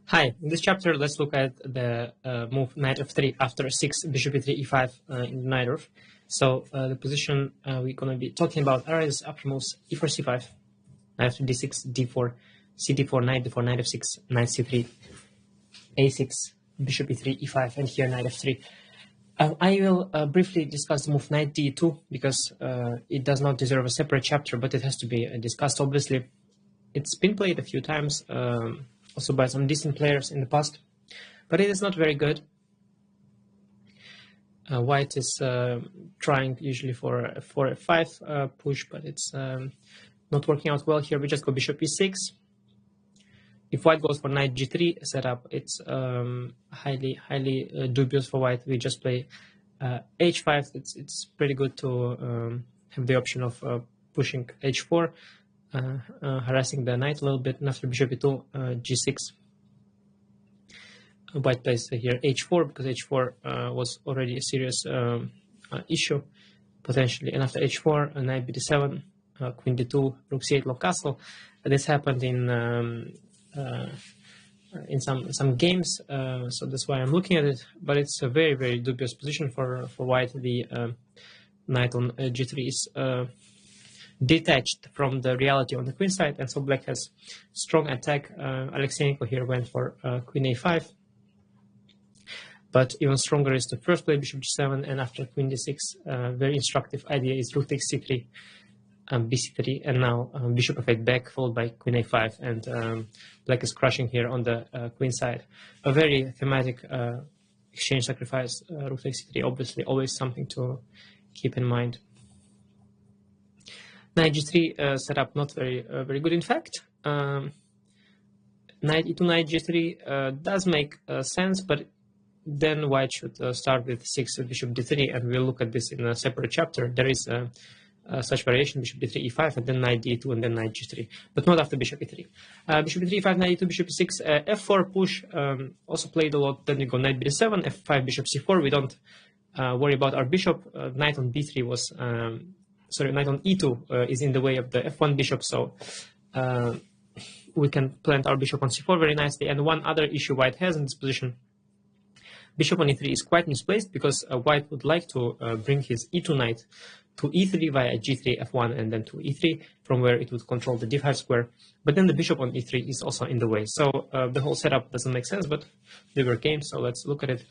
Hi, in this chapter, let's look at the move knight f3 after 6 bishop e3 e5 in the knight orf. So the position we're going to be talking about are is after moves e4 c5, knight f3 d6, d4, cd4, knight d4, knight f6, knight c3, a6, bishop e3 e5, and here knight f3. I will briefly discuss the move knight d2 because it does not deserve a separate chapter, but it has to be discussed. Obviously, it's been played a few times. Also by some decent players in the past, but it is not very good. White is trying usually for a 4f5 push, but it's not working out well here. We just go bishop e6. If white goes for knight g3 setup, it's highly dubious for white. We just play h5. It's pretty good to have the option of pushing h4. Harassing the knight a little bit, and after bishop e2, g6. White plays here h4 because h4 was already a serious issue potentially, and after h4, knight b7, queen d2, rook c8, long castle. This happened in some games, so that's why I'm looking at it. But it's a very dubious position for white. The knight on g3 is detached from the reality on the queen side, and so black has strong attack. Alexeyenko here went for queen a5, but even stronger is the first play bishop g7, and after queen d6, very instructive idea is rook takes c3, bc3, and now bishop f8 back followed by queen a5, and black is crushing here on the queen side. A very thematic exchange sacrifice. Rook takes c3, obviously always something to keep in mind. Knight g3 setup not very good. In fact, knight e2, knight g3 does make sense, but then white should start with 6 bishop d3, and we'll look at this in a separate chapter. There is such variation: bishop d3 e5, and then knight d2, and then knight g3, but not after bishop e3. Bishop d3 e5, knight e2, bishop e6, f4 push also played a lot. Then we go knight b7, f5, bishop c4. We don't worry about our bishop. Knight on b3 was. Knight on e2 is in the way of the f1 bishop, so we can plant our bishop on c4 very nicely. And one other issue white has in this position, bishop on e3 is quite misplaced because white would like to bring his e2 knight to e3 via g3, f1, and then to e3, from where it would control the d5 square. But then the bishop on e3 is also in the way, so the whole setup doesn't make sense, but they were games, so let's look at it.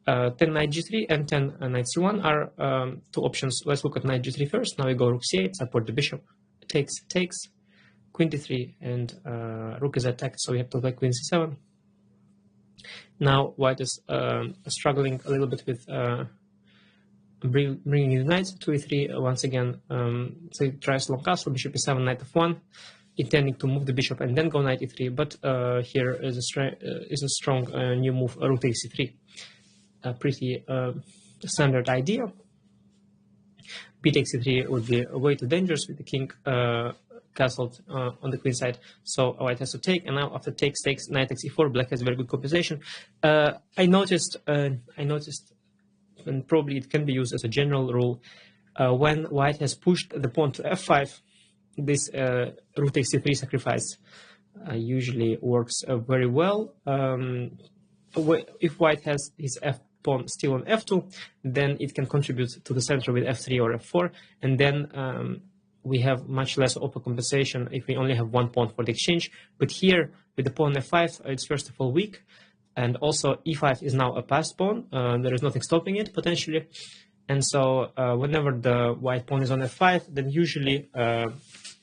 10 knight g3 and 10 knight c1 are two options. Let's look at knight g3 first. Now we go rook c8, support the bishop, takes, queen d3, and rook is attacked, so we have to play queen c7. Now white is struggling a little bit with bringing the knight to e3 once again. So he tries long castle, bishop e7, knight f1, intending to move the bishop and then go knight e3, but here is a strong new move, rook takes e3. A pretty standard idea. B takes e3 would be way too dangerous with the king castled on the queen side, so white has to take. And now after takes, knight takes e4, black has very good compensation. I noticed, and probably it can be used as a general rule, when white has pushed the pawn to f5, this rook takes e3 sacrifice usually works very well. If white has his f pawn still on f2, then it can contribute to the center with f3 or f4, and then we have much less overcompensation if we only have one pawn for the exchange. But here, with the pawn f5, it's first of all weak, and also e5 is now a passed pawn. There is nothing stopping it, potentially. And so whenever the white pawn is on f5, then usually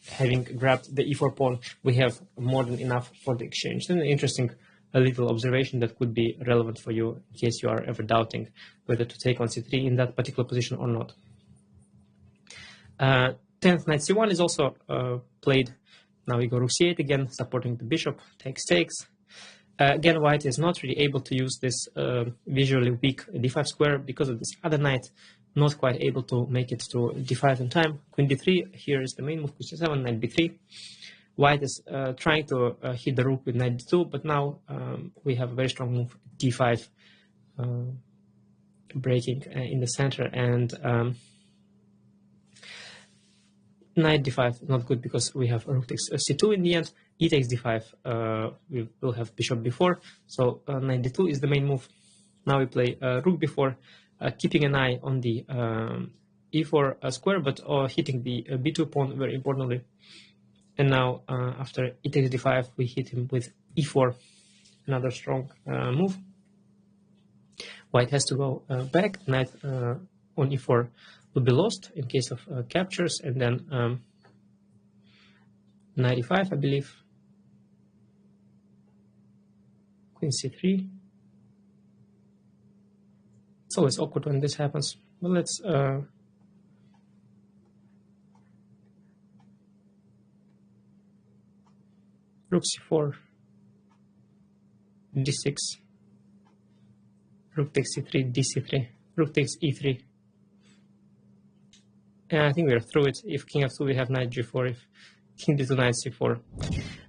having grabbed the e4 pawn, we have more than enough for the exchange. Then interesting a little observation that could be relevant for you in case you are ever doubting whether to take on c3 in that particular position or not. 10th knight c1 is also played. Now we go rook c8 again, supporting the bishop, takes. Again, white is not really able to use this visually weak d5 square because of this other knight, not quite able to make it to d5 in time. Queen d3, here is the main move, queen c7, knight b3. White is trying to hit the rook with knight d2, but now we have a very strong move, d5, breaking in the center, and Knight d5 not good because we have rook takes c2 in the end. E takes d5, we will have bishop b4, so knight d2 is the main move. Now we play rook b4, keeping an eye on the e4 square, but hitting the b2 pawn very importantly. And now after e takes d5, we hit him with e4, another strong move. White has to go back. Knight on e4 will be lost in case of captures, and then knight e5, I believe. Queen c3. It's always awkward when this happens. But let's rook c4, d6, rook takes c3, dc3, rook takes e3. And I think we're through it. If king f2, we have knight g4. If king d2, knight c4.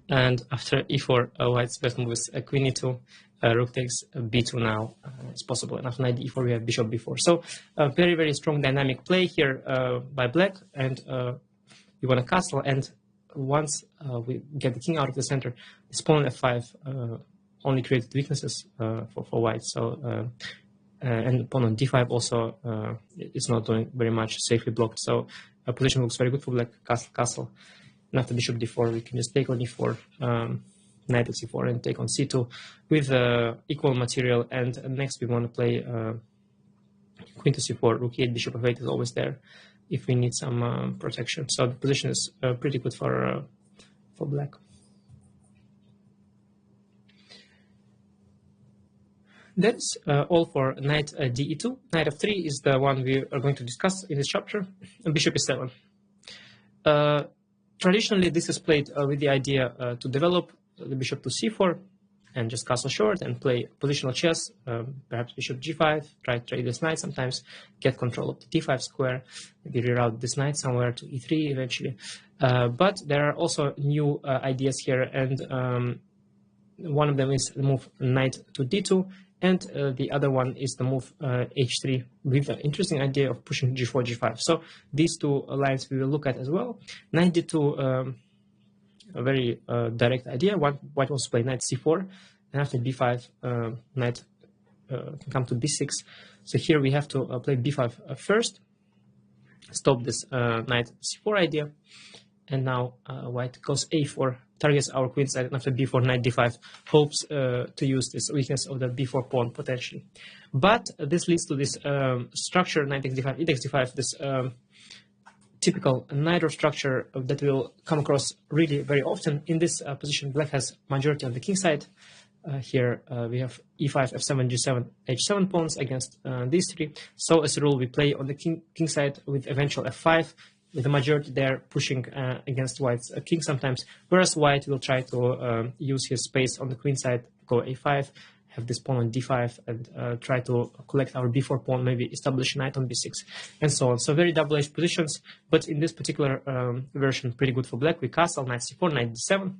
And after e4, white's best move is queen e2. Rook takes b2 now. It's possible. And after knight e4, we have bishop b4. So a very, very strong dynamic play here by black. And we want a castle. And once we get the king out of the center, this pawn f5 only created weaknesses for white. So and pawn on d5 also is not doing very much, safely blocked. So position looks very good for black. Castle. And after bishop d4, we can just take on e4, knight to c4, and take on c2 with equal material. And next we want to play queen to c4, rook e8, bishop f8 is always there if we need some protection. So the position is pretty good for black. That's all for knight de2. Knight f3 is the one we are going to discuss in this chapter. And bishop e7. Traditionally, this is played with the idea to develop the bishop to c4 and just castle short and play positional chess, perhaps bishop g5, try to trade this knight sometimes, get control of the d5 square, maybe reroute this knight somewhere to e3 eventually. But there are also new ideas here, and one of them is the move knight to d2, and the other one is the move h3 with the interesting idea of pushing g4, g5. So these two lines we will look at as well. Knight d2, a very direct idea. White wants to play knight c4, and after b5, knight can come to b6. So here we have to play b5 first, stop this knight c4 idea, and now white goes a4, targets our queen side, and after b4, knight d5, hopes to use this weakness of the b4 pawn potentially. But this leads to this structure, knight takes d5, e takes d5, this typical knight structure that will come across really very often. In this position, black has majority on the king side. Here we have e5, f7, g7, h7 pawns against these three. So as a rule, we play on the king side with eventual f5, with the majority there pushing against white's king sometimes, whereas white will try to use his space on the queen side, go a5, have this pawn on d5, and try to collect our b4 pawn, maybe establish a knight on b6, and so on. So very double-edged positions, but in this particular version, pretty good for black. We castle, knight c4, knight d7,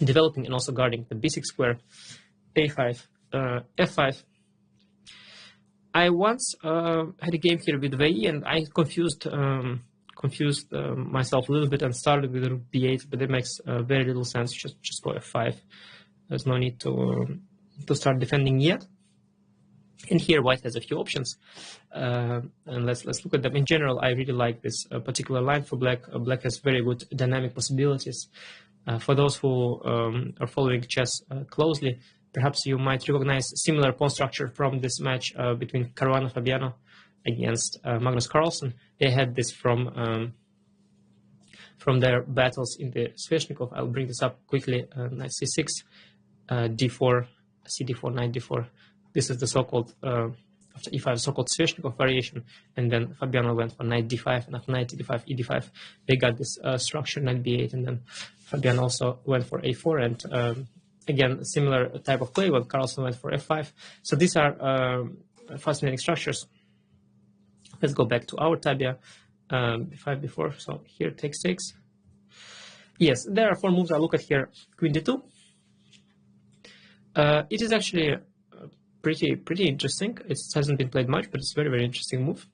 developing and also guarding the b6 square, a5, f5. I once had a game here with VE, and I confused myself a little bit and started with rook b8, but it makes very little sense. Just go f5. There's no need to start defending yet. And here white has a few options, and let's look at them. In general, I really like this particular line for black. Black has very good dynamic possibilities. For those who are following chess closely, perhaps you might recognize similar pawn structure from this match between Caruana Fabiano against Magnus Carlsen. They had this from their battles in the Sveshnikov. I'll bring this up quickly. Knight c6, d4, cd4, knight d4. This is the so-called, after e5, so-called Sveshnikov variation. And then Fabiano went for knight d5, and after knight d5, e5, they got this structure, knight b8. And then Fabiano also went for a4, and again, similar type of play, but Carlsen went for f5. So these are fascinating structures. Let's go back to our tabia, b5, b4. So here takes. Yes, there are four moves I look at here. Queen d2. It is actually pretty interesting. It hasn't been played much, but it's a very, very interesting move.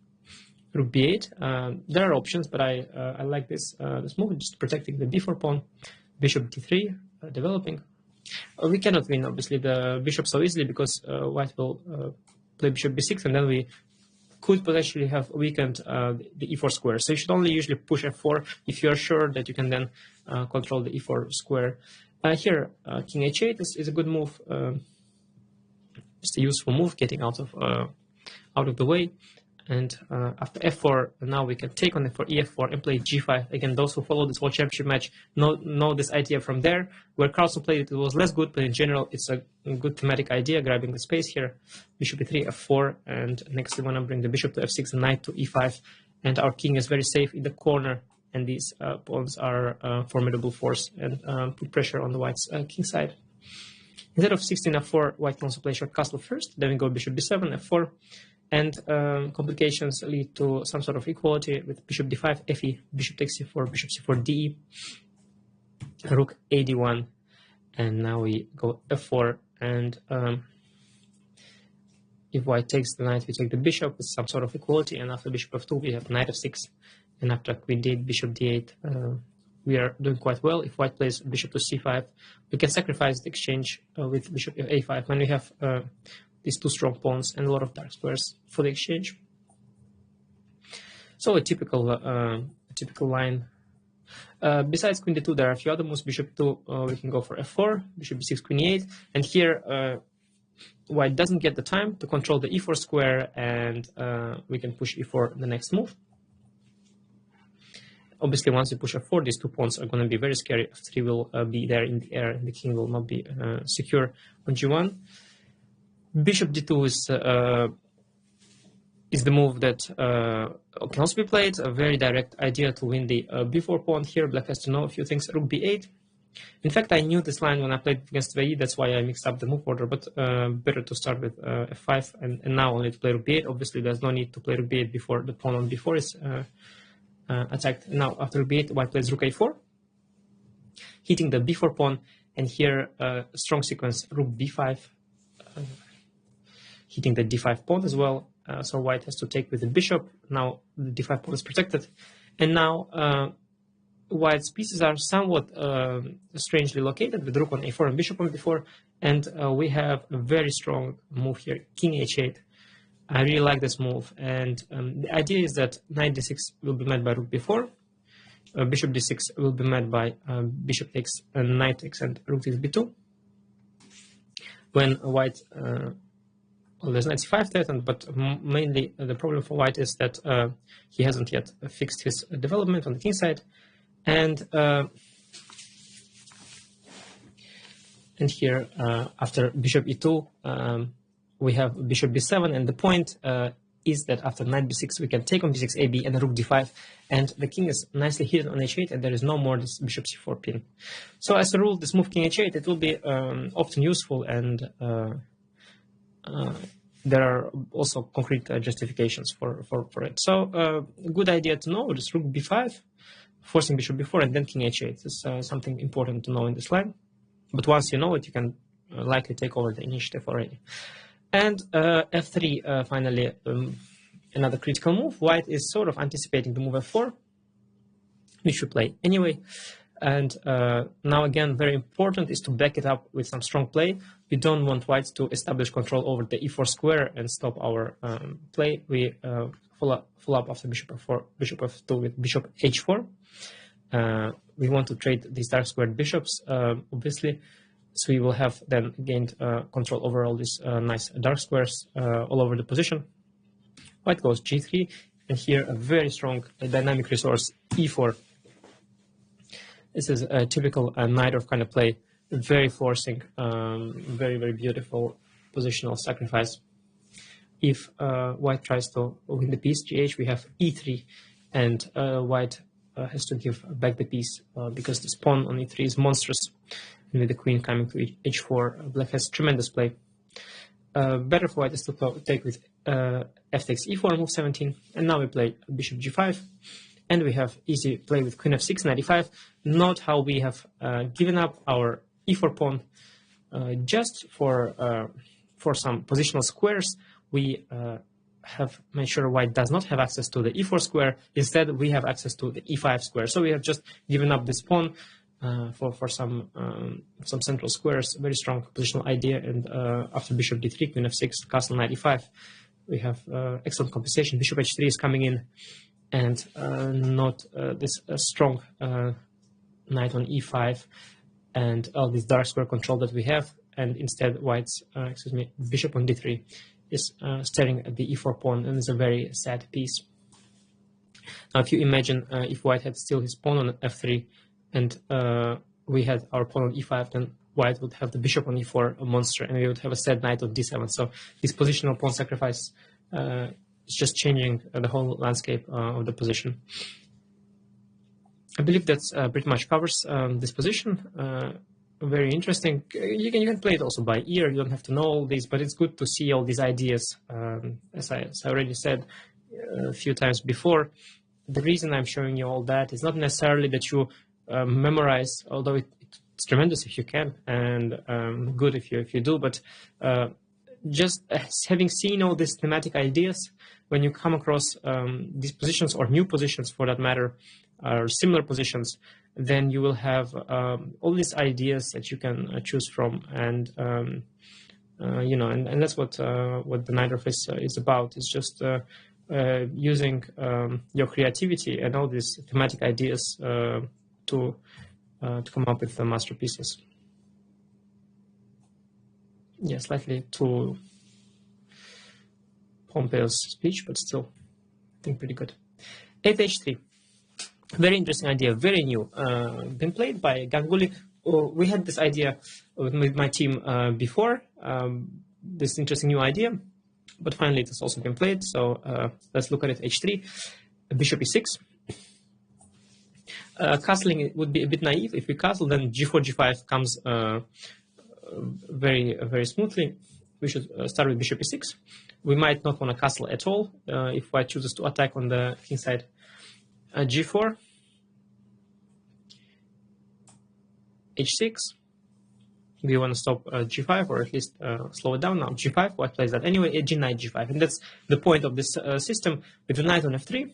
rook b8. There are options, but I like this move, just protecting the b4 pawn. Bishop d3, developing. We cannot win, obviously, the bishop so easily because white will play bishop b6, and then we could potentially have weakened the e4 square. So you should only usually push f4 if you are sure that you can then control the e4 square. Here, king h8 is a good move. It's a useful move, getting out of the way. And after f4, now we can take on f4, e4, and play g5. Again, those who follow this World Championship match know this idea from there. Where Carlsen played it, it was less good, but in general, it's a good thematic idea, grabbing the space here. Bishop e3, f4, and next we want to bring the bishop to f6 and knight to e5. And our king is very safe in the corner, and these pawns are a formidable force and put pressure on the white's king side. Instead of 16 f4, white can also play short castle first, then we go bishop b7, f4. And complications lead to some sort of equality with bishop d5, fe, bishop takes c4, bishop c4, de, rook a d1, and now we go f4. And if white takes the knight, we take the bishop with some sort of equality. And after bishop f2, we have knight f6, and after queen d8, bishop d8, we are doing quite well. If white plays bishop to c5, we can sacrifice the exchange with bishop a5 when we have these two strong pawns and a lot of dark squares for the exchange. So a typical line. Besides queen d2, there are a few other moves. Bishop 2, we can go for f4, bishop b6, queen e8, and here white doesn't get the time to control the e4 square, and we can push e4 the next move. Obviously, once you push f4, these two pawns are going to be very scary. f3 will be there in the air, and the king will not be secure on g1. Bishop d2 is the move that can also be played. A very direct idea to win the b4 pawn. Here, black has to know a few things. Rook b8. In fact, I knew this line when I played against VE. That's why I mixed up the move order. But better to start with f5 and now only to play rook b8. Obviously, there's no need to play rook b8 before the pawn on b4 is attacked. Now, after rook b8, white plays rook a4, hitting the b4 pawn. And here, strong sequence, rook b5. Hitting the d5 pawn as well, so white has to take with the bishop. Now the d5 pawn is protected, and now white's pieces are somewhat strangely located with rook on a4 and bishop on b4, and we have a very strong move here, king h8. I really like this move, and the idea is that knight d6 will be met by rook b4, bishop d6 will be met by bishop takes, knight takes, and rook takes b2. When white well, there's knight c5 threatened, but mainly the problem for white is that he hasn't yet fixed his development on the king side. And here, after bishop e2, we have bishop b7, and the point is that after knight b6, we can take on b6, ab, and rook d5, and the king is nicely hidden on h8, and there is no more this bishop c4 pin. So as a rule, this move king h8, it will be often useful, and there are also concrete justifications for it. So good idea to know, just rook b5, forcing bishop b4, and then king h8 is something important to know in this line. But once you know it, you can likely take over the initiative already. And f3, finally, another critical move. White is sort of anticipating the move f4, which should play anyway. And now again, very important is to back it up with some strong play. We don't want white to establish control over the e4 square and stop our play. We follow up after bishop f4, bishop f2 with bishop h4. We want to trade these dark squared bishops, obviously. So we will have then gained control over all these nice dark squares all over the position. White goes g3, and here a very strong dynamic resource, e4. This is a typical knight of kind of play, very forcing, very, very beautiful positional sacrifice. If white tries to win the piece, gh, we have e3, and white has to give back the piece because this pawn on e3 is monstrous. And with the queen coming to h4, black has tremendous play. Better for white is to take with f takes e4, move 17, and now we play bishop g5, and we have easy play with queen f6, knight e5. Note how we have given up our e4 pawn just for some positional squares. We have made sure white does not have access to the e4 square. Instead, we have access to the e5 square. So we have just given up this pawn for some central squares. Very strong positional idea. And after bishop d3, queen f6, castle knight e5, we have excellent compensation. Bishop h3 is coming in, and not this strong knight on e5 and all this dark square control that we have. And instead, white's bishop on d3 is staring at the e4 pawn, and it's a very sad piece. Now, if you imagine if white had still his pawn on f3 and we had our pawn on e5, then white would have the bishop on e4, a monster, and we would have a sad knight on d7. So this positional pawn sacrifice is just changing the whole landscape of the position. I believe that pretty much covers this position. Very interesting. You can play it also by ear. You don't have to know all these, but it's good to see all these ideas. As I already said a few times before, the reason I'm showing you all that is not necessarily that you memorize, although it's tremendous if you can, and good if you do, but just having seen all these thematic ideas, when you come across these positions, or new positions for that matter, or similar positions, then you will have all these ideas that you can choose from, and you know, and that's what the Night Office is about. It's just using your creativity and all these thematic ideas to come up with the masterpieces. Yeah, slightly too pompous speech, but still, I think pretty good. H3. Very interesting idea, very new. Been played by Ganguly. We had this idea with my team before, this interesting new idea, but finally it has also been played. So let's look at it. H3, bishop e6. Castling would be a bit naive. If we castle, then g4, g5 comes very smoothly. We should start with bishop e6. We might not want to castle at all if white chooses to attack on the king side. G4, H6. We want to stop G5, or at least slow it down. Now G5, white plays that anyway. G knight G5, and that's the point of this system. With the knight on F3,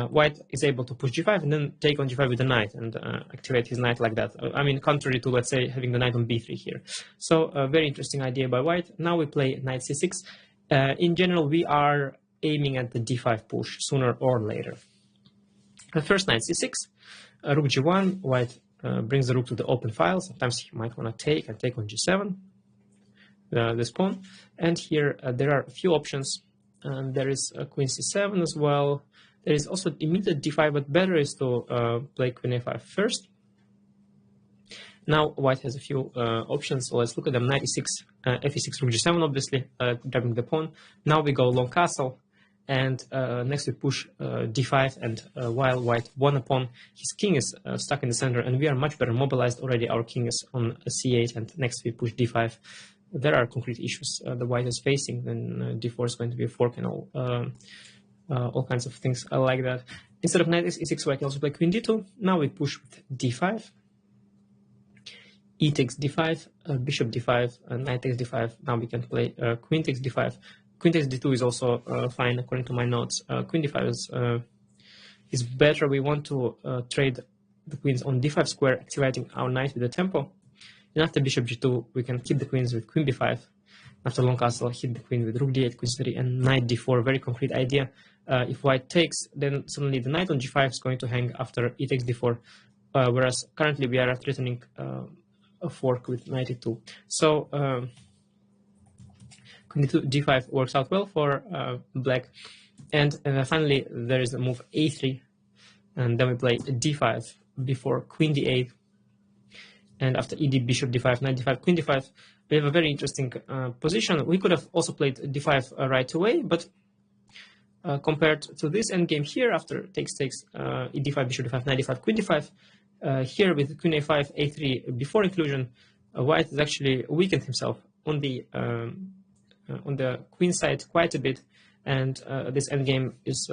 white is able to push G5 and then take on G5 with the knight and activate his knight like that. I mean, contrary to, let's say, having the knight on B3 here. So a very interesting idea by white. Now we play knight C6. In general, we are aiming at the D5 push sooner or later. First knight C6, rook G1, white brings the rook to the open file. Sometimes he might want to take and take on G7, this pawn. And here there are a few options. There is queen C7 as well. There is also immediate D5, but better is to play queen A5 first. Now white has a few options, so let's look at them. Knight E6, F6, rook G7, obviously, grabbing the pawn. Now we go long castle. And next we push d5, and while white won a pawn, his king is stuck in the center, and we are much better mobilized already. Our king is on c8, and next we push d5. There are concrete issues the white is facing, then d4 is going to be a fork and all kinds of things like that. Instead of knight e6, white can also play queen d2. Now we push with d5. E takes d5, bishop d5, knight takes d5. Now we can play queen takes d5. Queen takes d2 is also fine according to my notes. Queen d5 is better. We want to trade the queens on d5 square, activating our knight with the tempo. And after bishop g2, we can keep the queens with queen b5. After long castle, hit the queen with rook d8, queen c3, and knight d4. Very concrete idea. If white takes, then suddenly the knight on g5 is going to hang after e takes d4. Whereas currently we are threatening a fork with knight e2. So queen d5 works out well for black. And finally, there is a move a3. And then we play d5 before queen d8. And after ed, bishop d5, knight d5, queen d5, we have a very interesting position. We could have also played d5 right away, but compared to this endgame here, after takes, ed5, bishop d5, knight d5, queen d5, here with queen a5, a3 before inclusion, white has actually weakened himself on the queen side quite a bit, and this endgame is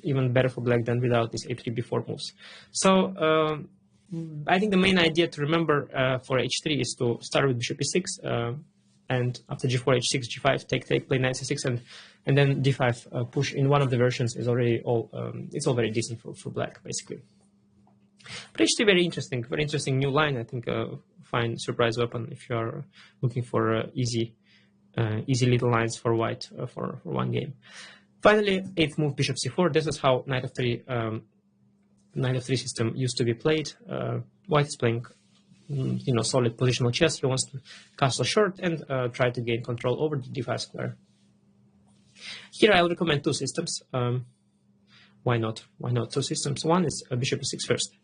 even better for black than without this a3 before moves. So I think the main idea to remember for h3 is to start with bishop e6, and after g4, h6, g5, take, play knight c6, and then d5 push in one of the versions is already all, it's all very decent for black, basically. But h3, very interesting new line. I think fine surprise weapon if you are looking for easy little lines for white for one game. Finally, 8th move, bishop c4. This is how knight f3 system used to be played. White is playing, solid positional chess. He wants to castle short and try to gain control over the d5 square. Here I would recommend two systems. Why not? Why not two systems? One is bishop e6 first.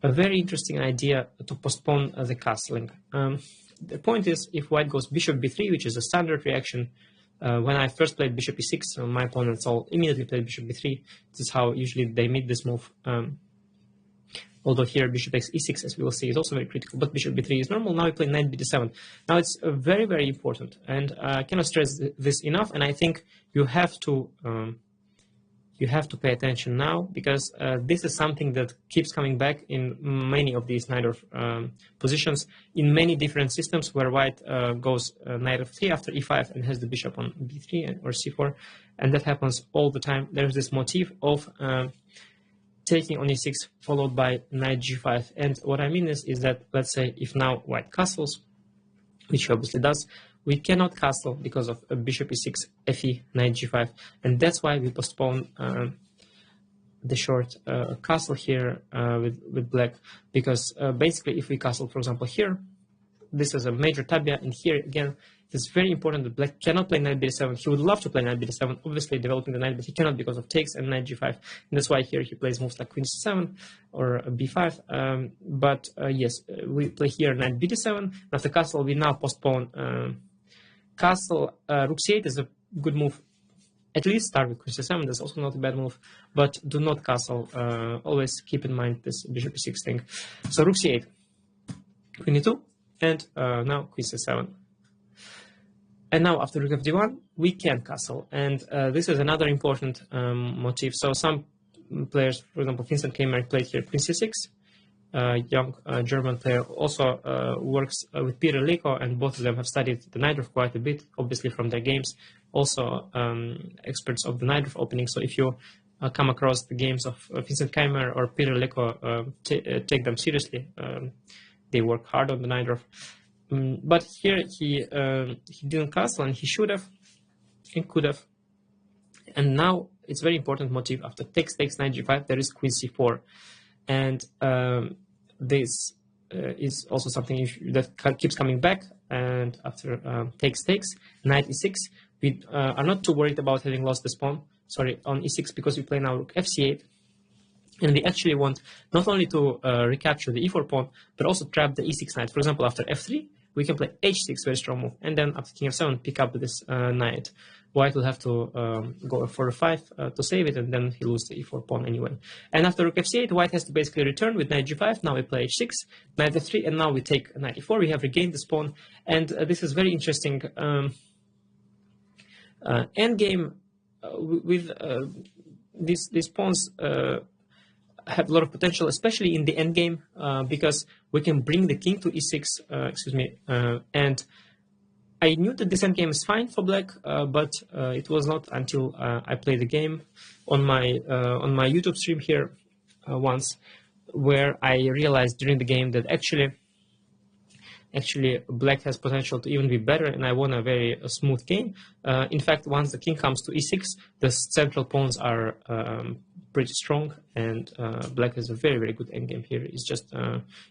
A very interesting idea to postpone the castling. The point is, if white goes bishop b3, which is a standard reaction, when I first played bishop e6, my opponents all immediately played bishop b3. This is how usually they meet this move. Although here bishop takes e6, as we will see, is also very critical, but bishop b3 is normal. Now we play knight b7. Now it's very, very important, and I cannot stress this enough, and I think you have to pay attention now, because this is something that keeps coming back in many of these knight positions, in many different systems where white goes knight f3 after e5 and has the bishop on b3 or c4, and that happens all the time. There's this motif of taking on e6 followed by knight g5, and what I mean is that, let's say, if now white castles, which he obviously does, we cannot castle because of bishop e6, fe, knight g5, and that's why we postpone the short castle here with black, because basically if we castle, for example, here, this is a major tabia, and here again it's very important that black cannot play knight b7. He would love to play knight b7, obviously developing the knight, but he cannot because of takes and knight g5, and that's why here he plays moves like queen c7 or b5. Yes, we play here knight b7. After castle, we now postpone castle. Rook c8 is a good move. At least start with queen c7. That's also not a bad move, but do not castle. Always keep in mind this bishop e6 thing. So rook c8, queen e2, and now queen c7. And now after rook f d1, we can castle, and this is another important motif. So some players, for example, Vincent Keimer played here queen c6. Young German player also works with Peter Leko, and both of them have studied the Najdorf quite a bit, obviously from their games. Also experts of the Najdorf opening. So if you come across the games of Vincent Keimer or Peter Leko, take them seriously. They work hard on the Najdorf. But here he didn't castle, and he should have and could have. And now it's very important motif. After takes knight g5, there is queen c4, and this is also something that keeps coming back. And after takes knight e6, we are not too worried about having lost this pawn. Sorry, on e6, because we play now rook fc8. And we actually want not only to recapture the e4 pawn, but also trap the e6 knight. For example, after f3, we can play h6, very strong move, and then after king f7, pick up this knight. White will have to go for f5 to save it, and then he loses the e4 pawn anyway. And after rook fc8, white has to basically return with knight g5. Now we play h6, knight f3, and now we take knight e4. We have regained this pawn, and this is very interesting endgame with these pawns. Have a lot of potential, especially in the endgame, because we can bring the king to e6, and I knew that this endgame is fine for black, but it was not until I played the game on my YouTube stream here once, where I realized during the game that actually black has potential to even be better, and I won a very smooth game. In fact, once the king comes to e6, the central pawns are pretty strong, and black has a very, very good endgame here. It's just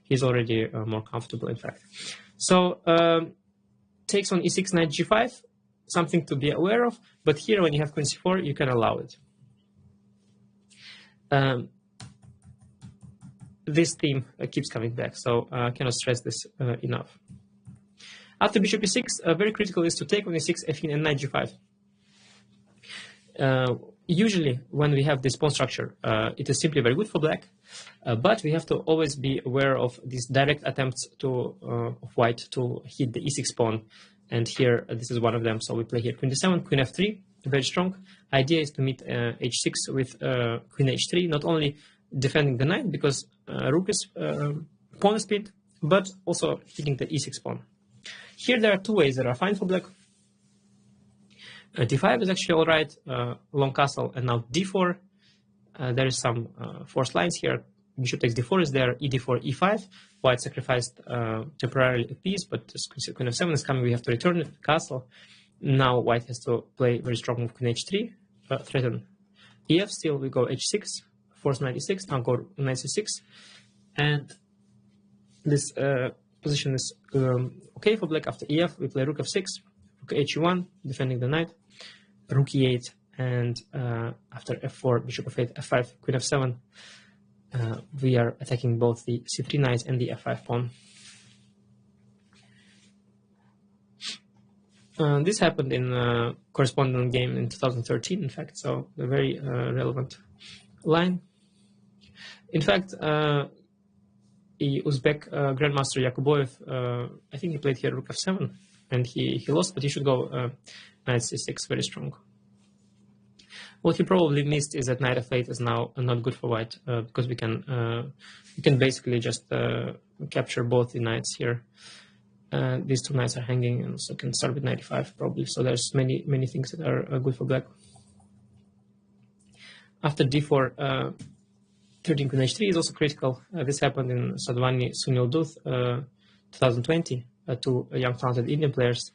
he's already more comfortable, in fact. So takes on e6, knight g5, something to be aware of, but here when you have queen c4, you can allow it. This theme keeps coming back, so I cannot stress this enough. After bishop e6, very critical is to take on e6, f and knight g5. Usually, when we have this pawn structure, it is simply very good for black, but we have to always be aware of these direct attempts of white to hit the e6 pawn, and here this is one of them. So we play here queen d7, queen f3, very strong. Idea is to meet h6 with queen h3, not only defending the knight because pawn is pinned, but also hitting the e6 pawn. Here there are two ways that are fine for black. D5 is actually all right, long castle, and now D4. There is some forced lines here. Bishop takes D4 is there, E4 E5. White sacrificed temporarily a piece, but this Queen F7 is coming. We have to return it to the castle. Now White has to play very strong move Queen H3, threaten EF. Still we go H6, force knight E6. Now go knight C6, and this position is okay for black. After EF, we play Rook F6, Rook H1, defending the knight, Rook E8, and after F4, Bishop F8, F5, Queen F7. We are attacking both the C3 knight and the F5 pawn. This happened in a corresponding game in 2013, in fact, so a very relevant line. In fact, the Uzbek Grandmaster Yakuboyev, I think he played here Rook F7, and he lost, but he should go Knight C6, very strong. What he probably missed is that Knight F8 is now not good for White, because we can basically just capture both the knights here. These two knights are hanging, and so can start with Knight E5 probably. So there's many things that are good for black. After D4, 13 Queen H3 is also critical. This happened in Sadhvani Sunil Duth 2020, two young talented Indian players,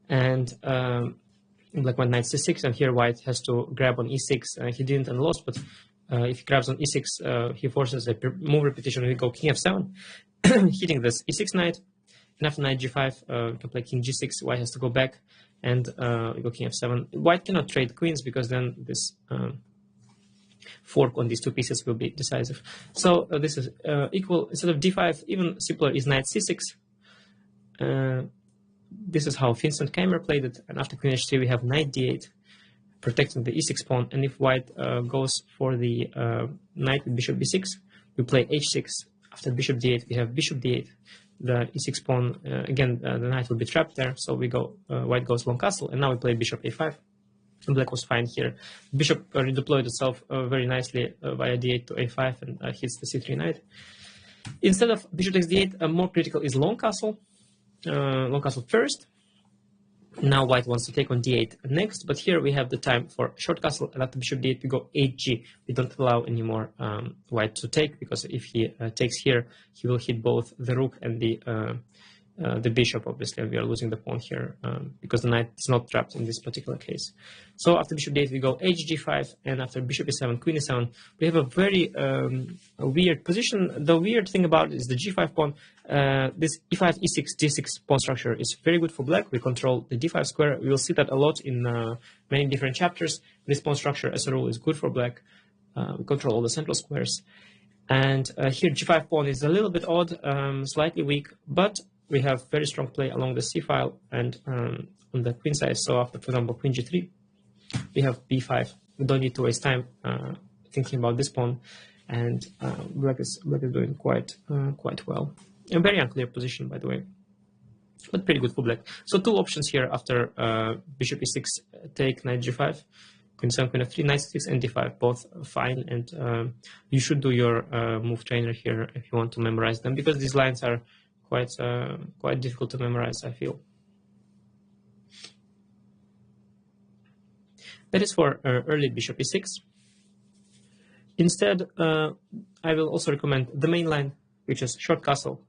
and black went Knight C6, and here White has to grab on E6. He didn't and lost, but if he grabs on E6, he forces a move repetition. We go King F7, hitting this E6 knight. And after Knight G5, we can play King G6. White has to go back, and we go King F7. White cannot trade queens because then this fork on these two pieces will be decisive. So this is equal. Instead of D5, even simpler is Knight C6. This is how Vincent Keimer played it. And after Queen H3, we have Knight D8, protecting the E6 pawn. And if White goes for the knight with Bishop B6, we play H6. After Bishop D8, we have Bishop D8. The E6 pawn, again, the knight will be trapped there, so we go, White goes long castle, and now we play Bishop A5. And black was fine here. Bishop redeployed itself very nicely via D8 to A5 and hits the C3 knight. Instead of Bishop takes D8, more critical is long castle first. Now White wants to take on D8 next, but here we have the time for short castle, and after Bishop D8 we go HG. We don't allow anymore White to take, because if he takes here, he will hit both the rook and the bishop, obviously, and we are losing the pawn here because the knight is not trapped in this particular case. So after Bishop D8 we go HG5, and after Bishop E7, Queen E7, we have a very weird position. The weird thing about it is the G5 pawn. This E5, E6, D6 pawn structure is very good for black. We control the D5 square. We will see that a lot in many different chapters. This pawn structure, as a rule, is good for black. We control all the central squares. And here G5 pawn is a little bit odd, slightly weak, but we have very strong play along the C file and on the queen side. So after, for example, Queen G3, we have B5. We don't need to waste time thinking about this pawn, and black is doing quite well. A very unclear position, by the way, but pretty good for black. So two options here after Bishop E6, take Knight G5, Queen 7, Queen F3, Knight C6, and D5, both fine. And you should do your move trainer here if you want to memorize them, because these lines are quite difficult to memorize, I feel. That is for early Bishop E6. Instead, I will also recommend the main line, which is short castle,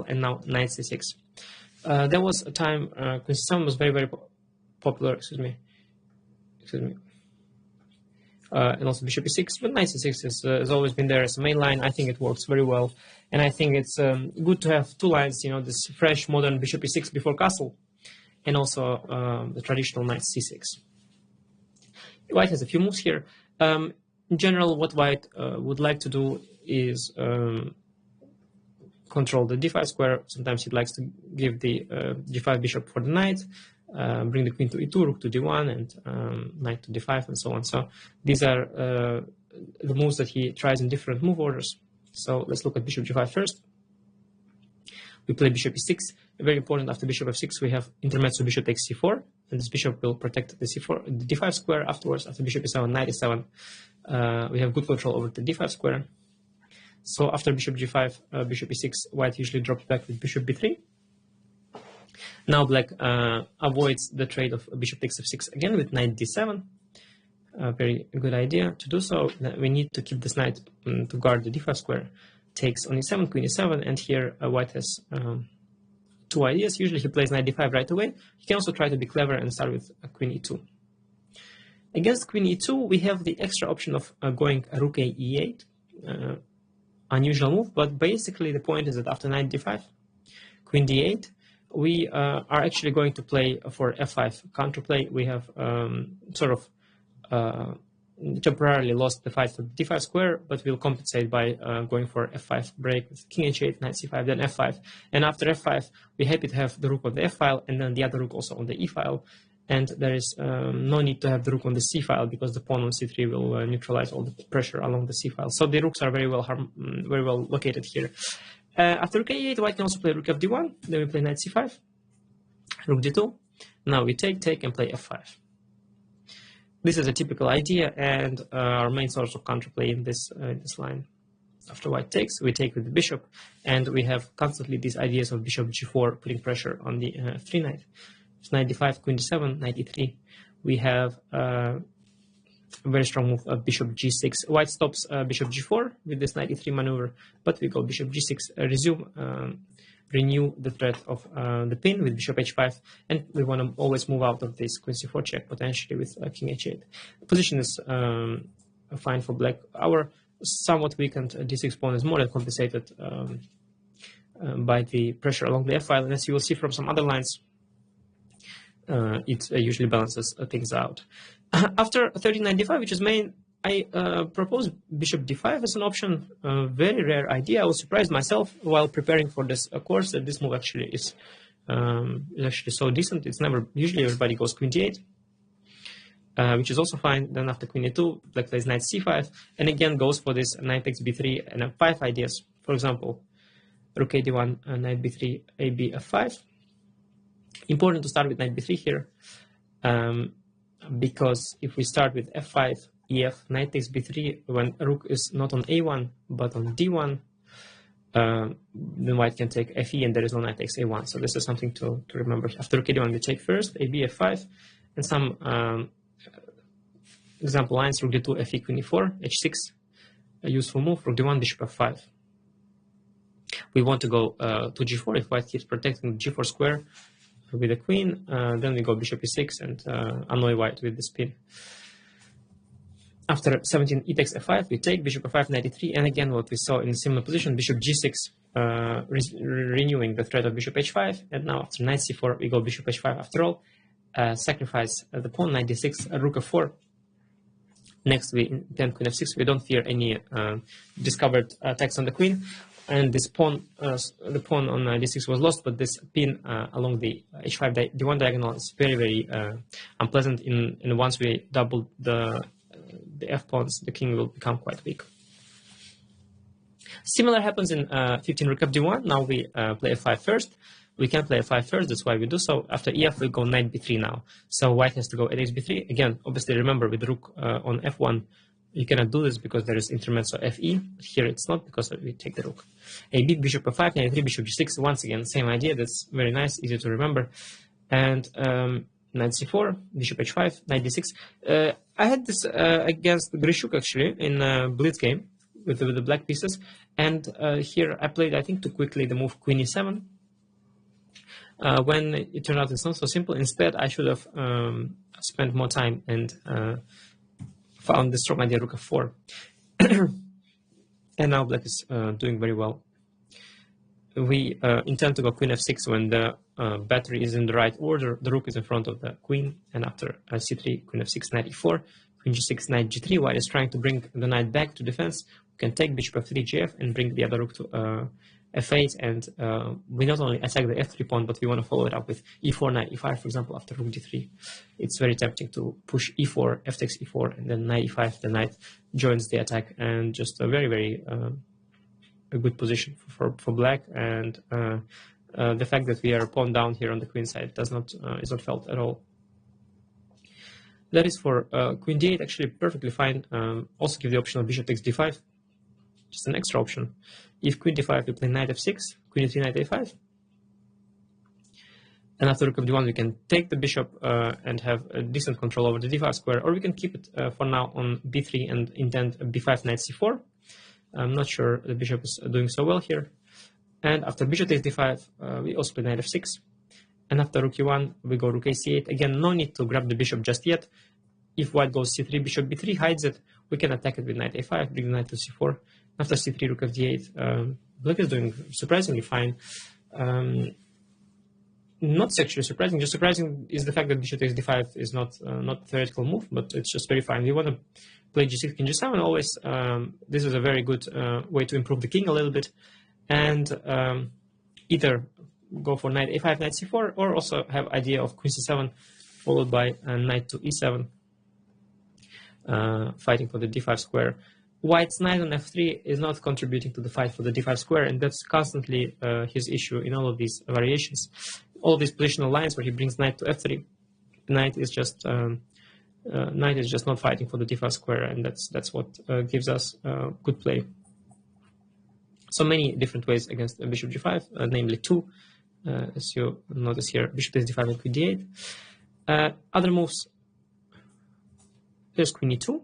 and now Knight C6. There was a time Queen C7 was very popular. Excuse me. And also Bishop E6, but Knight C6 has always been there as a main line. I think it works very well, and I think it's good to have two lines, you know, this fresh modern Bishop E6 before castle, and also the traditional Knight C6. White has a few moves here. In general, what White would like to do is control the D5 square. Sometimes he likes to give the G5 bishop for the knight, bring the queen to E2, rook to D1, and knight to D5, and so on. So these are the moves that he tries in different move orders. So let's look at Bishop G5 first. We play Bishop E6. Very important, after Bishop F6, we have intermezzo Bishop takes C4, and this bishop will protect the the D5 square. Afterwards, after Bishop E7, Knight E7, we have good control over the D5 square. So after Bishop G5, Bishop E6, White usually drops back with Bishop B3. Now black avoids the trade of bishop takes f6 again with knight d7. A very good idea to do so. We need to keep this knight to guard the d5 square. Takes on e7, queen e7, and here white has two ideas. Usually he plays knight d5 right away. He can also try to be clever and start with queen e2. Against queen e2, we have the extra option of going rook a e8. Unusual move, but basically the point is that after knight d5, queen d8, we are actually going to play for f5 counterplay. We have sort of temporarily lost the fight for d5 square, but we'll compensate by going for f5 break with king h8, knight c5, then f5. And after f5, we're happy to have the rook on the f file and then the other rook also on the e file. And there is no need to have the rook on the c file because the pawn on c3 will neutralize all the pressure along the c file. So the rooks are very well located here. After rook a8, white can also play rook fd1. Then we play knight c5, rook d2. Now we take and play f5. This is a typical idea and our main source of counterplay in this line. After white takes, we take with the bishop, and we have constantly these ideas of bishop g4 putting pressure on the f3 knight. Knight d5, queen d7, knight e3. We have a very strong move of bishop g6. White stops bishop g4 with this knight e3 maneuver, but we go bishop g6, renew the threat of the pin with bishop h5, and we want to always move out of this queen c4 check, potentially with king h8. The position is fine for black. Our somewhat weakened d6 pawn is more than compensated by the pressure along the f file, and as you will see from some other lines, it usually balances things out. After 39d5, which is main, I propose bishop d5 as an option. Very rare idea. I was surprised myself while preparing for this course that this move actually is actually so decent. It's never, usually everybody goes queen d8, which is also fine. Then after queen e2, black plays knight c5, and again goes for this knight takes b3 and f5 ideas. For example, rook a d1, knight b3, a b f5. Important to start with knight b3 here, because if we start with f5, ef, knight takes b3, when rook is not on a1 but on d1, then white can take fe and there is no knight takes a1. So this is something to remember. After rook a1, we take first, ab f5, and some example lines, rook d2, fe, queen e4, h6, a useful move, rook d1, bishop f5. We want to go to g4 if white keeps protecting the g4 square with the queen, then we go bishop e6 and annoy white with the spin. After 17 e takes f5, we take bishop f5, knight e3, and again what we saw in a similar position, bishop g6, renewing the threat of bishop h5, and now after knight c4, we go bishop h5 after all, sacrifice the pawn, knight d6, rook f4. Next we intend queen f6, we don't fear any discovered attacks on the queen. And this pawn, the pawn on d6 was lost, but this pin along the h5 d1 diagonal is very, very unpleasant. In once we double the f pawns, the king will become quite weak. Similar happens in 15 rook d1. Now we play f5 first. We can play f5 first, that's why we do so. After ef, we go knight b3 now. So white has to go takes b3. Again, obviously remember with rook on f1, you cannot do this because there is intermezzo fe. Here it's not because we take the rook. AB, bishop f5, knight 3, bishop g6. Once again, same idea. That's very nice, easy to remember. And knight c4, bishop h5, knight d6. I had this against Grishuk actually in blitz game with the black pieces. And here I played, I think, too quickly the move queen e7. When it turned out it's not so simple. Instead, I should have spent more time and found the strong idea rook f4. And now black is doing very well. We intend to go queen f6 when the battery is in the right order. The rook is in front of the queen, and after c3, queen f6, knight e4, queen g6, knight g3. White is trying to bring the knight back to defense. We can take bishop f3, gf, and bring the other rook to f8, and we not only attack the f3 pawn, but we want to follow it up with e4, knight e5, for example, after rook d3. It's very tempting to push e4, f takes e4, and then knight e5. The knight joins the attack, and just a very, very a good position for black. And the fact that we are pawn down here on the queen side is not felt at all. That is for queen d8, actually perfectly fine. Also give the option of bishop takes d5. Just an extra option. If queen d5, we play knight f6, queen e3, knight a5. And after rook of d1, we can take the bishop and have a decent control over the d5 square, or we can keep it for now on b3 and intend b5 knight c4. I'm not sure the bishop is doing so well here. And after bishop takes d5, we also play knight f6. And after rook e1, we go rook a c8. Again, no need to grab the bishop just yet. If white goes c3, bishop b3 hides it, we can attack it with knight a5, bring the knight to c4. After c3, rook of d8, black is doing surprisingly fine. Not sexually surprising, just surprising is the fact that bishop takes d5 is not a theoretical move, but it's just very fine. We want to play g6, king g7 always. This is a very good way to improve the king a little bit, and either go for knight a5, knight c4, or also have idea of queen c7 followed by knight to e7, fighting for the d5 square. White's knight on f3 is not contributing to the fight for the d5 square, and that's constantly his issue in all of these variations. All these positional lines where he brings knight to f3, knight is just not fighting for the d5 square, and that's what gives us good play. So many different ways against bishop g5, namely two, as you notice here, bishop takes d5 and queen d8. Other moves, here's queen e2.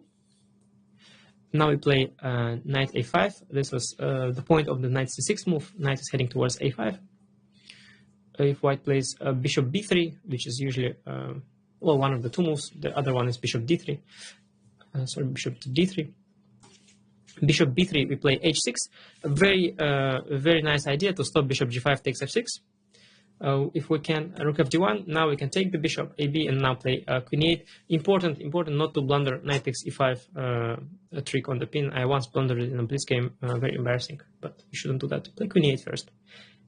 Now we play knight a5. This was the point of the knight c6 move. Knight is heading towards a5. If white plays bishop b3, which is usually well, one of the two moves, the other one is bishop d3. Sorry, bishop to d3. Bishop b3, we play h6. A very nice idea to stop bishop g5 takes f6. If we can, rook f d1, now we can take the bishop ab and now play queen e8. Important not to blunder knight takes e5 a trick on the pin. I once blundered it in a blitz game, very embarrassing, but you shouldn't do that. Play queen e8 first.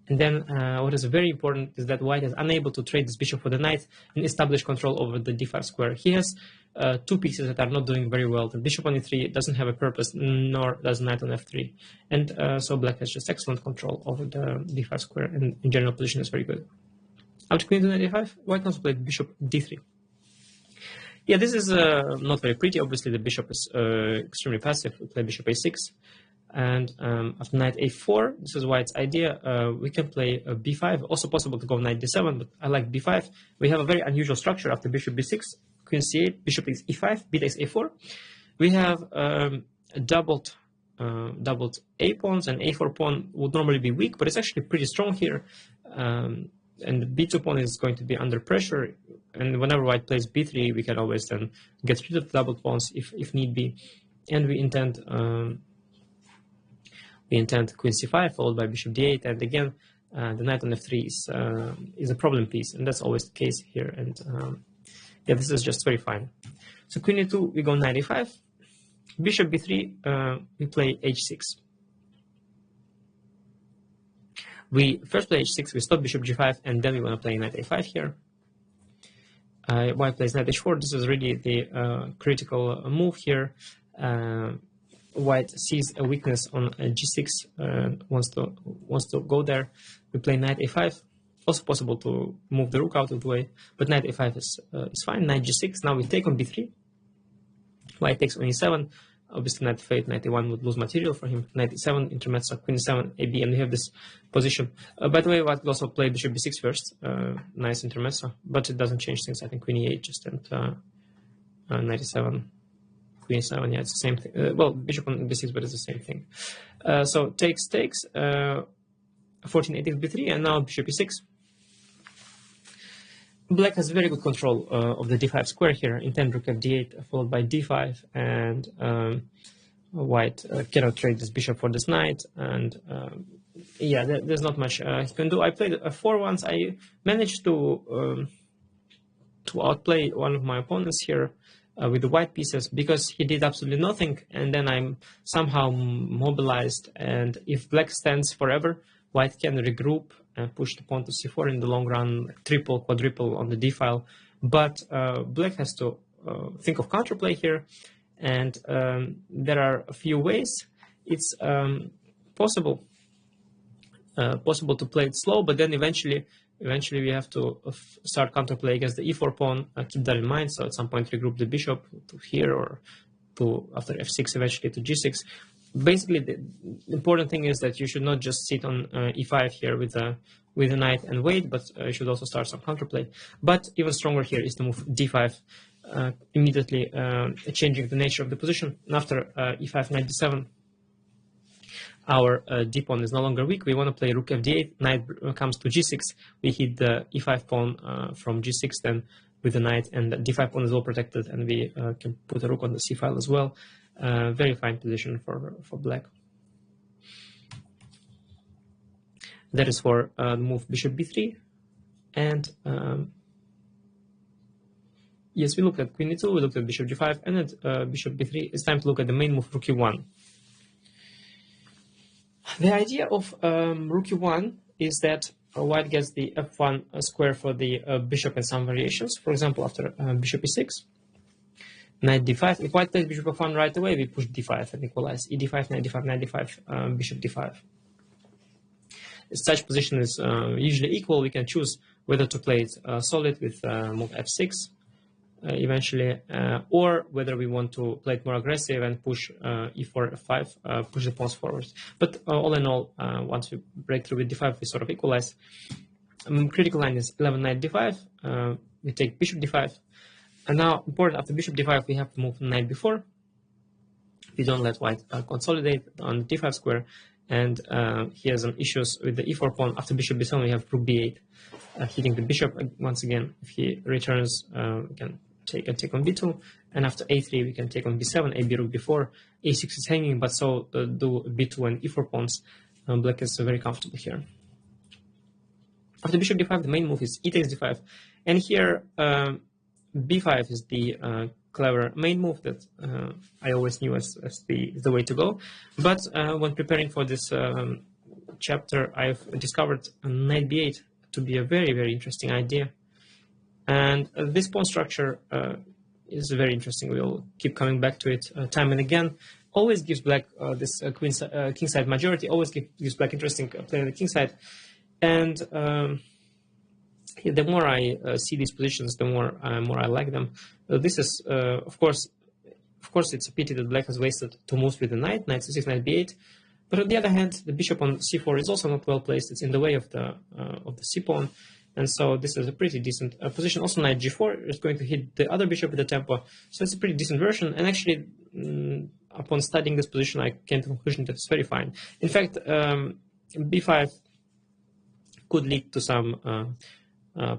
And then what is very important is that white is unable to trade this bishop for the knight and establish control over the d5 square. He has two pieces that are not doing very well. The bishop on e3 doesn't have a purpose, nor does knight on f3. And so black has just excellent control over the d5 square, and in general position is very good. After queen to knight a5, white also played bishop d3. Yeah, this is not very pretty. Obviously, the bishop is extremely passive. We play bishop a6. And after knight a4, this is white's idea. We can play b5. Also possible to go knight d7, but I like b5. We have a very unusual structure after bishop b6, queen c8, bishop takes e5, b takes a4. We have doubled a pawns, and a4 pawn would normally be weak, but it's actually pretty strong here. And the b2 pawn is going to be under pressure. And whenever white plays b3, we can always then get rid of the doubled pawns if need be. And we intend queen c5 followed by bishop d8, and again the knight on f3 is a problem piece, and that's always the case here. And yeah, this is just very fine. So queen e2, we go knight a5, bishop b3, we play h6. We first play h6, we stop bishop g5, and then we want to play knight a5 here. White plays knight h4. This is really the critical move here. White sees a weakness on g6, wants to go there. We play knight a5. Also possible to move the rook out of the way, but knight a5 is fine. Knight g6. Now we take on b3. White takes on e7. Obviously, knight f8, knight a1 would lose material for him. Knight e7, intermezzo, queen e7, ab, and we have this position. By the way, white could also play bishop b6 first. Nice intermezzo, but it doesn't change things. I think queen e8 just and knight e7. Queen e7, yeah, it's the same thing. Well, bishop on b6, but it's the same thing. So takes, 14 takes b3, and now bishop e6. Black has very good control of the d5 square here. Intend rook f d8 followed by d5, and white cannot trade this bishop for this knight. And yeah, there's not much he can do. I played a4 once. I managed to outplay one of my opponents here. With the white pieces, because he did absolutely nothing, and then I'm somehow mobilized, and if black stands forever, white can regroup and push the pawn to c4 in the long run, triple, quadruple on the d file. But black has to think of counterplay here, and there are a few ways. It's possible to play it slow, but then eventually we have to start counterplay against the e4 pawn. Keep that in mind. So at some point regroup the bishop to here, or to after f6 eventually to g6. Basically, the important thing is that you should not just sit on e5 here with the knight and wait, but you should also start some counterplay. But even stronger here is to move d5, immediately changing the nature of the position. And after e5, knight d7, our d pawn is no longer weak. We want to play rook fd8, knight comes to g6. We hit the e5 pawn from g6 then with the knight, and the d5 pawn is well protected, and we can put a rook on the c file as well. Very fine position for black. That is for the move bishop b3, and yes, we looked at queen e2, we looked at bishop g5, and at bishop b3. It's time to look at the main move, rook e1. The idea of rook e1 is that white gets the f1 square for the bishop and some variations. For example, after bishop e6, knight d5. If white plays bishop f1 right away, we push d5 and equalize e d5, knight d5, knight d5, bishop d5. If such position is usually equal, we can choose whether to play it solid with move f6 eventually, or whether we want to play it more aggressive and push e4, f5, push the pawns forward. But all in all, once we break through with d5, we sort of equalize. Critical line is 11 knight d5. We take bishop d5. And now, important, after bishop d5, we have to move knight b4. We don't let white consolidate on the d5 square. And he has some issues with the e4 pawn. After bishop b7, we have rook b8, hitting the bishop once again. If he returns, we can take on b2. And after a3, we can take on b7, ab rook b4. a6 is hanging, but so do b2 and e4 pawns. Black is very comfortable here. After bishop d5, the main move is e takes d5. And here, b5 is the clever main move that I always knew as the way to go. But when preparing for this chapter, I've discovered knight b8 to be a very, very interesting idea. And this pawn structure is very interesting. We'll keep coming back to it time and again. Always gives black this kingside majority, always gives black interesting play on the kingside. And the more I see these positions, the more I like them. This is, of course, it's a pity that black has wasted two moves with the knight c6, knight b8. But on the other hand, the bishop on c4 is also not well placed. It's in the way of the c pawn, and so this is a pretty decent position. Also, knight g4 is going to hit the other bishop with the tempo, so it's a pretty decent version. And actually, upon studying this position, I came to the conclusion that it's very fine. In fact, b5 could lead to some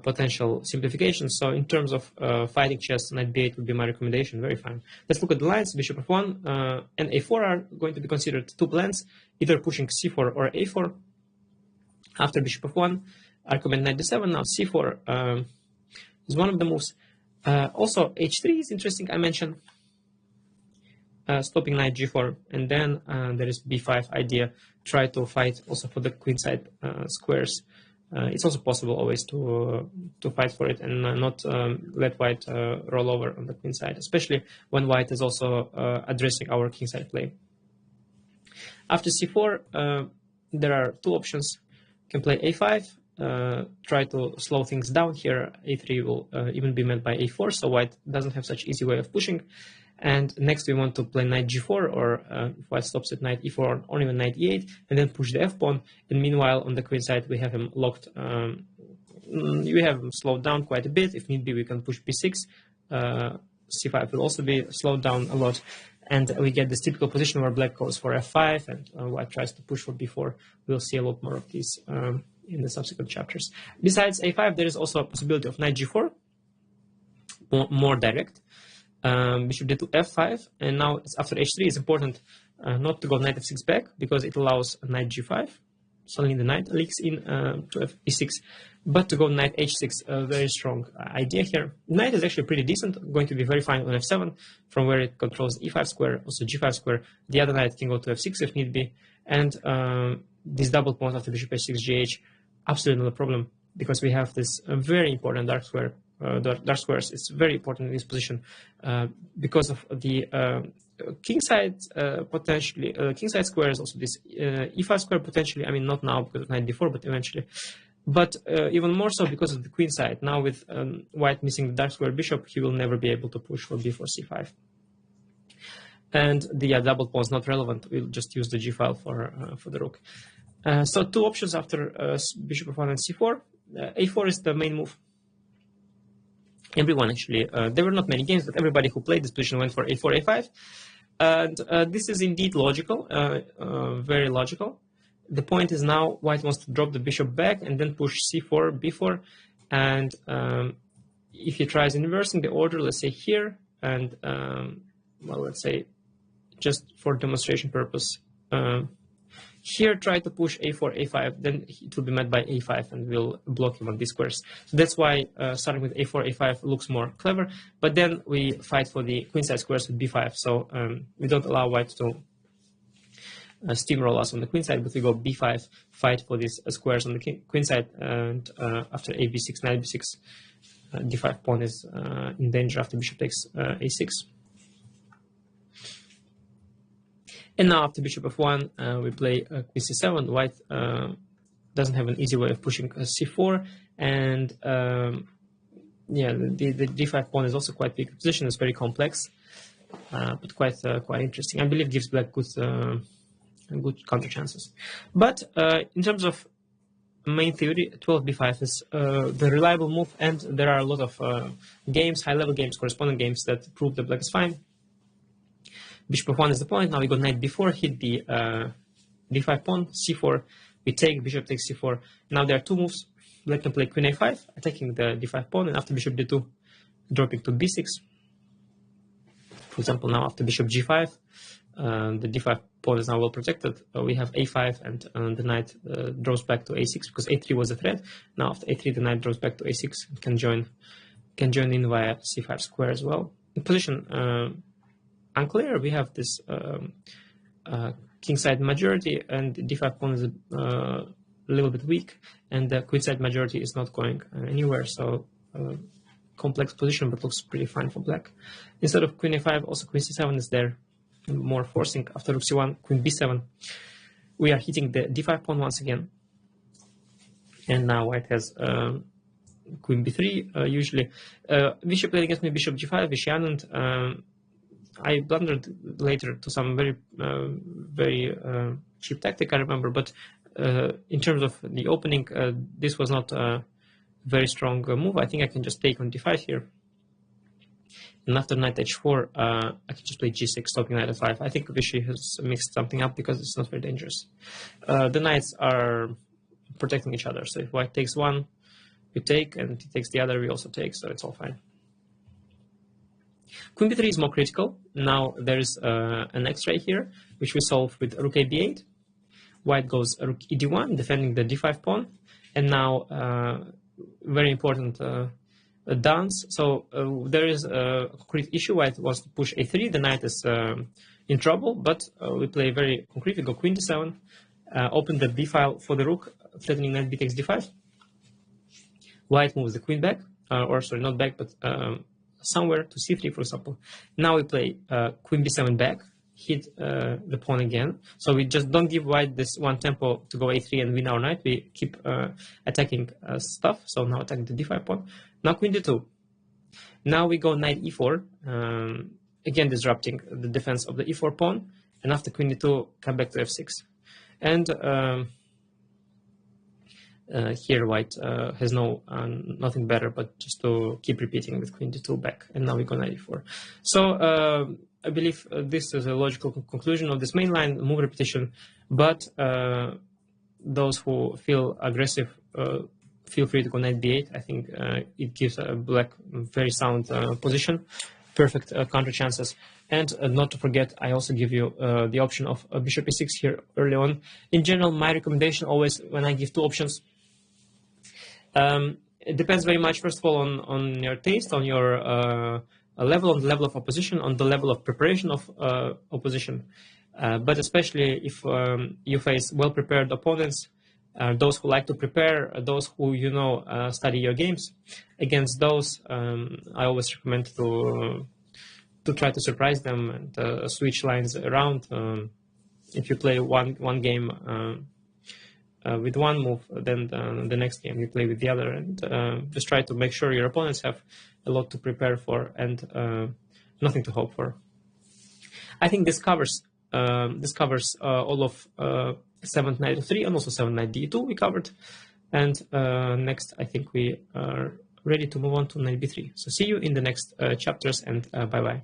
potential simplifications. So in terms of fighting chess, knight b8 would be my recommendation. Very fine. Let's look at the lines. Bishop f1 and a4 are going to be considered two plans, either pushing c4 or a4. After bishop f1, I recommend knight d7. Now c4 is one of the moves. Also h3 is interesting. I mentioned stopping knight g4, and then there is b5 idea. Try to fight also for the queenside squares. It's also possible always to fight for it and not let white roll over on the queen side, especially when white is also addressing our kingside play. After c4, there are two options. You can play a5, try to slow things down here. a3 will even be met by a4, so white doesn't have such easy way of pushing. And next we want to play knight g4, or if white stops at knight e4 or even knight e8, and then push the f pawn. And meanwhile, on the queen side, we have him locked. We have him slowed down quite a bit. If need be, we can push b6. c5 will also be slowed down a lot. And we get this typical position where black goes for f5 and white tries to push for b4. We'll see a lot more of these in the subsequent chapters. Besides a5, there is also a possibility of knight g4, more direct. Bishop d2 f5, and now it's after h3. It's important not to go knight f6 back, because it allows knight g5. Suddenly the knight leaks in to e6, but to go knight h6, a very strong idea here. Knight is actually pretty decent, going to be very fine on f7, from where it controls e5 square, also g5 square. The other knight can go to f6 if need be, and this double pawn after bishop h6 gh, absolutely not a problem, because we have this very important dark square. Dark squares. It's very important in this position because of the kingside potentially kingside squares. Also this e5 square potentially. I mean, not now because of knight d4, but eventually. But even more so because of the queen side. Now with white missing the dark square bishop, he will never be able to push for b4 c5. And the double pawn is not relevant. We'll just use the G file for the rook. So two options after bishop f1 and c4. A4 is the main move. Everyone actually, there were not many games, but everybody who played this position went for a4, a5. And this is indeed logical, very logical. The point is now white wants to drop the bishop back and then push c4, b4. And if he tries inversing the order, let's say here, and well, let's say just for demonstration purpose, here try to push a4, a5, then it will be met by a5 and will block him on these squares. So that's why starting with a4, a5 looks more clever. But then we fight for the queenside squares with b5. So we don't allow white to steamroll us on the queenside, but we go b5, fight for these squares on the queenside. And after a b6, knight b6, d5 pawn is in danger after bishop takes a6. And now after bishop f1, we play queen c7. White doesn't have an easy way of pushing c4. And yeah, the d5 pawn is also quite weak position. It's very complex, but quite interesting. I believe gives black good counter chances. But in terms of main theory, 12 b5 is the reliable move, and there are a lot of games, high-level games, corresponding games that prove that black is fine. Bishop f1 is the point. Now we go knight b4, hit the d5 pawn, c4. We take, bishop takes c4. Now there are two moves. Black can play queen a5, attacking the d5 pawn, and after bishop d2, dropping to b6. For example, now after bishop g5, the d5 pawn is now well protected. We have a5, and the knight draws back to a6 because a3 was a threat. Now after a3, the knight draws back to a6 and can join in via c5 square as well. In position unclear. We have this kingside majority, and the d5 pawn is a little bit weak, and the queenside majority is not going anywhere. So complex position, but looks pretty fine for black. Instead of queen a5, also queen c7 is there, more forcing. After rook c1, queen b7. We are hitting the d5 pawn once again, and now white has queen b3. Usually, bishop played against me bishop g5, Vishianand. I blundered later to some very cheap tactic, I remember, but in terms of the opening, this was not a very strong move. I think I can just take on d5 here. And after knight h4, I can just play g6, stopping knight f5. I think Vichy has mixed something up because it's not very dangerous. The knights are protecting each other, so if white takes one, we take, and he takes the other, we also take, so it's all fine. Queen b3 is more critical. Now there's an x-ray here, which we solve with rook a b8. White goes rook e d1, defending the d5 pawn. And now, very important dance. So there is a concrete issue. White wants to push a3. The knight is in trouble, but we play very concrete. We go queen d7, open the b file for the rook, threatening knight b takes d5. White moves the queen back, or sorry, not back, but somewhere to c3, for example. Now we play queen b7 back, hit the pawn again. So we just don't give white this one tempo to go a3 and win our knight. We keep attacking stuff. So now attacking the d5 pawn. Now queen d2. Now we go knight e4, again disrupting the defense of the e4 pawn. And after queen d2, come back to f6. And here white has nothing better but just to keep repeating with queen d2 back, and now we go knight e4. So I believe this is a logical conclusion of this main line move repetition, but those who feel aggressive feel free to go knight b8. I think it gives black very sound position, perfect counter chances. And not to forget, I also give you the option of bishop e6 here early on. In general, my recommendation always when I give two options, it depends very much, first of all, on your taste, on your level, on the level of opposition, on the level of preparation of opposition. But especially if you face well-prepared opponents, those who like to prepare, those who, study your games. Against those, I always recommend to try to surprise them and switch lines around. If you play one game with one move, then the next game you play with the other, and just try to make sure your opponents have a lot to prepare for and nothing to hope for. I think this covers all of 7th knight e3 and also 7th knight d2 we covered. And next, I think we are ready to move on to knight b3. So see you in the next chapters, and bye bye.